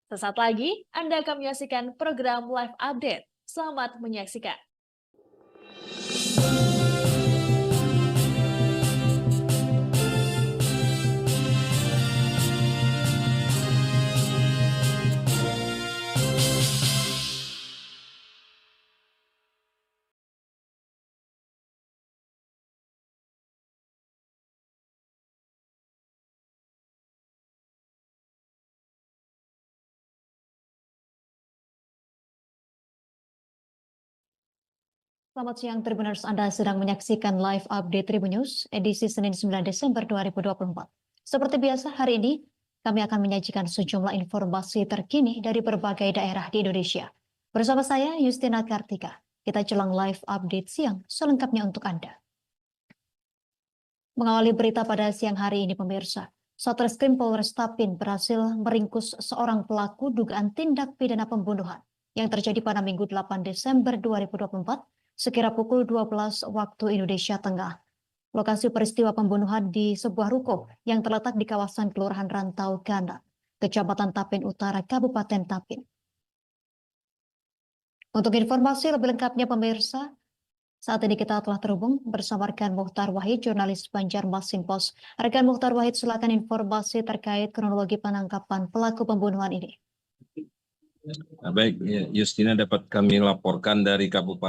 Sesaat lagi, Anda akan menyaksikan program Live Update. Selamat menyaksikan. Selamat siang Tribuners, Anda sedang menyaksikan Live Update Tribun News edisi Senin 9 Desember 2024. Seperti biasa hari ini, kami akan menyajikan sejumlah informasi terkini dari berbagai daerah di Indonesia. Bersama saya, Justina Kartika. Kita jelang Live Update siang selengkapnya untuk Anda. Mengawali berita pada siang hari ini, pemirsa. Satreskrim Polres Tapin berhasil meringkus seorang pelaku dugaan tindak pidana pembunuhan yang terjadi pada Minggu 8 Desember 2024 sekira pukul 12 waktu Indonesia Tengah. Lokasi peristiwa pembunuhan di sebuah ruko yang terletak di kawasan Kelurahan Rantau Gana, Kecamatan Tapin Utara, Kabupaten Tapin. Untuk informasi lebih lengkapnya pemirsa, saat ini kita telah terhubung bersama rekan Muhtar Wahid, jurnalis Banjarmasin Post. Rekan Muhtar Wahid, silakan informasi terkait kronologi penangkapan pelaku pembunuhan ini. Baik, Justina, dapat kami laporkan dari Kabupaten